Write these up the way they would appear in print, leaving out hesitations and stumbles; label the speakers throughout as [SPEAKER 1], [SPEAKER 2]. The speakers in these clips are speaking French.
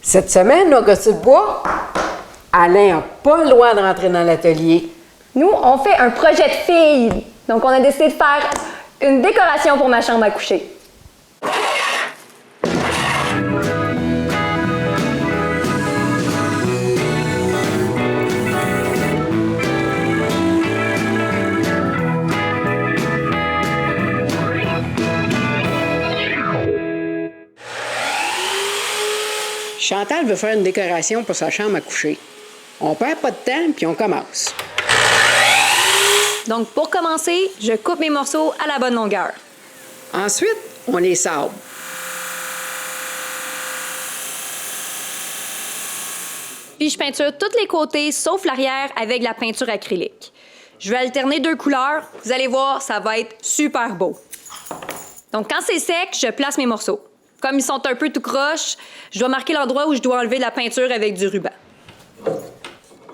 [SPEAKER 1] Cette semaine, au gosses de bois, Alain n'a pas le droit de rentrer dans l'atelier.
[SPEAKER 2] Nous, on fait un projet de filles. Donc, on a décidé de faire une décoration pour ma chambre à coucher.
[SPEAKER 1] Chantal veut faire une décoration pour sa chambre à coucher. On perd pas de temps, puis on commence.
[SPEAKER 2] Donc, pour commencer, je coupe mes morceaux à la bonne longueur.
[SPEAKER 1] Ensuite, on les sable.
[SPEAKER 2] Puis, je peinture tous les côtés, sauf l'arrière, avec la peinture acrylique. Je vais alterner 2 couleurs. Vous allez voir, ça va être super beau. Donc, quand c'est sec, je place mes morceaux. Comme ils sont un peu tout croche, je dois marquer l'endroit où je dois enlever la peinture avec du ruban.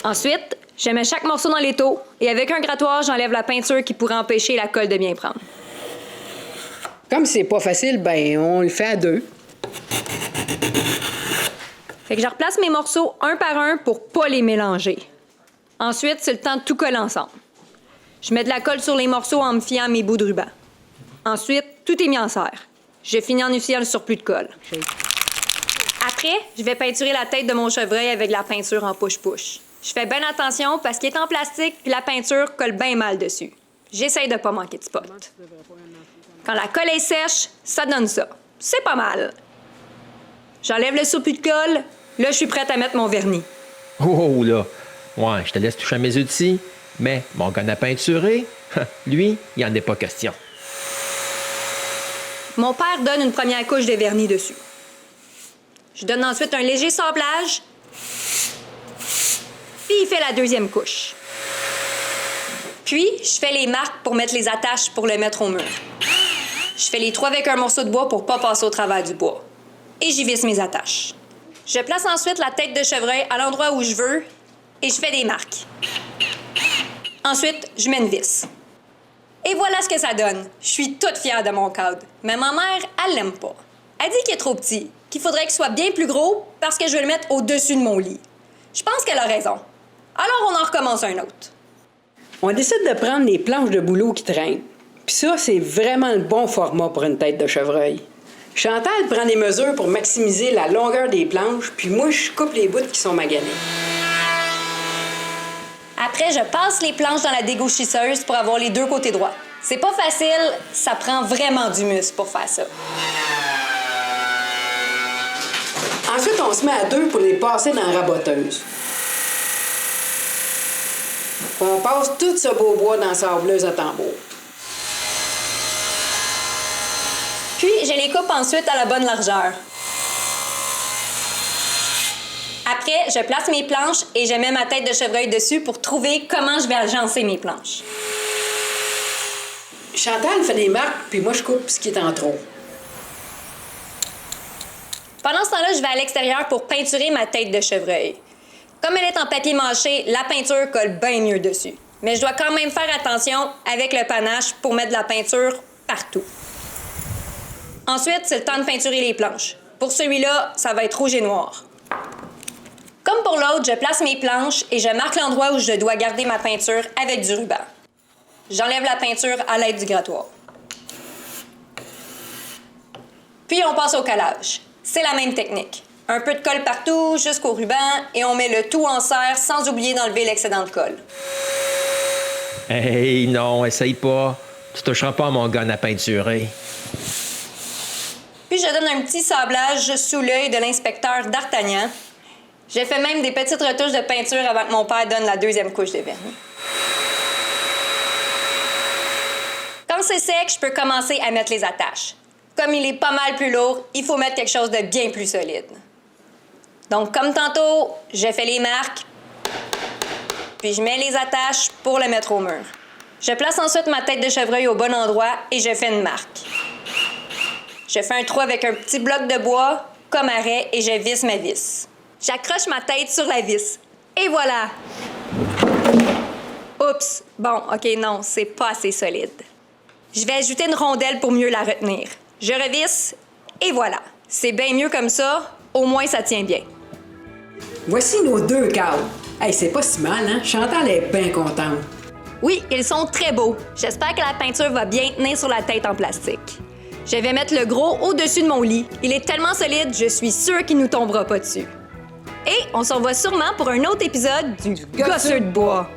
[SPEAKER 2] Ensuite, je mets chaque morceau dans l'étau et avec un grattoir, j'enlève la peinture qui pourrait empêcher la colle de bien prendre.
[SPEAKER 1] Comme c'est pas facile, ben on le fait à 2.
[SPEAKER 2] Fait que je replace mes morceaux un par un pour pas les mélanger. Ensuite, c'est le temps de tout coller ensemble. Je mets de la colle sur les morceaux en me fiant à mes bouts de ruban. Ensuite, tout est mis en serre. Je finis en essuyant le surplus de colle. Après, je vais peinturer la tête de mon chevreuil avec de la peinture en push-push. Je fais bien attention parce qu'il est en plastique et la peinture colle bien mal dessus. J'essaye de pas manquer de spot. Quand la colle est sèche, ça donne ça. C'est pas mal. J'enlève le surplus de colle. Là, je suis prête à mettre mon vernis.
[SPEAKER 3] Oh là! Ouais, je te laisse toucher à mes outils, mais mon gun à peinturer, lui, il en est pas question.
[SPEAKER 2] Mon père donne une première couche de vernis dessus. Je donne ensuite un léger sablage. Puis il fait la deuxième couche. Puis, je fais les marques pour mettre les attaches pour le mettre au mur. Je fais les 3 avec un morceau de bois pour pas passer au travers du bois. Et j'y visse mes attaches. Je place ensuite la tête de chevreuil à l'endroit où je veux et je fais des marques. Ensuite, je mets une vis. Et voilà ce que ça donne. Je suis toute fière de mon cadre. Mais ma mère, elle l'aime pas. Elle dit qu'il est trop petit, qu'il faudrait qu'il soit bien plus gros parce que je vais le mettre au-dessus de mon lit. Je pense qu'elle a raison. Alors, on en recommence un autre.
[SPEAKER 1] On décide de prendre les planches de bouleau qui traînent. Puis ça, c'est vraiment le bon format pour une tête de chevreuil. Chantal prend des mesures pour maximiser la longueur des planches, puis moi, je coupe les bouts qui sont maganés.
[SPEAKER 2] Après, je passe les planches dans la dégauchisseuse pour avoir les 2 côtés droits. C'est pas facile, ça prend vraiment du muscle pour faire ça.
[SPEAKER 1] Ensuite, on se met à 2 pour les passer dans la raboteuse. On passe tout ce beau bois dans la sableuse à tambour.
[SPEAKER 2] Puis, je les coupe ensuite à la bonne largeur. Après, je place mes planches et je mets ma tête de chevreuil dessus pour trouver comment je vais agencer mes planches.
[SPEAKER 1] Chantal fait des marques, puis moi, je coupe ce qui est en trop.
[SPEAKER 2] Pendant ce temps-là, je vais à l'extérieur pour peinturer ma tête de chevreuil. Comme elle est en papier mâché, la peinture colle bien mieux dessus. Mais je dois quand même faire attention avec le panache pour mettre de la peinture partout. Ensuite, c'est le temps de peinturer les planches. Pour celui-là, ça va être rouge et noir. Comme pour l'autre, je place mes planches et je marque l'endroit où je dois garder ma peinture avec du ruban. J'enlève la peinture à l'aide du grattoir. Puis on passe au collage. C'est la même technique. Un peu de colle partout jusqu'au ruban et on met le tout en serre sans oublier d'enlever l'excédent de colle.
[SPEAKER 3] Hey, non, essaye pas. Tu toucheras pas à mon gun à peinturer.
[SPEAKER 2] Puis je donne un petit sablage sous l'œil de l'inspecteur d'Artagnan. J'ai fait même des petites retouches de peinture avant que mon père donne la 2e couche de vernis. Quand c'est sec, je peux commencer à mettre les attaches. Comme il est pas mal plus lourd, il faut mettre quelque chose de bien plus solide. Donc, comme tantôt, je fais les marques, puis je mets les attaches pour le mettre au mur. Je place ensuite ma tête de chevreuil au bon endroit et je fais une marque. Je fais un trou avec un petit bloc de bois comme arrêt et je visse ma vis. J'accroche ma tête sur la vis. Et voilà! Oups! Bon, OK, non, c'est pas assez solide. Je vais ajouter une rondelle pour mieux la retenir. Je revisse et voilà. C'est bien mieux comme ça, au moins ça tient bien.
[SPEAKER 1] Voici nos 2 cadres. Hey, c'est pas si mal, hein? Chantal est bien contente.
[SPEAKER 2] Oui, ils sont très beaux. J'espère que la peinture va bien tenir sur la tête en plastique. Je vais mettre le gros au-dessus de mon lit. Il est tellement solide, je suis sûre qu'il nous tombera pas dessus. Et on se revoit sûrement pour un autre épisode du Gosseux de bois.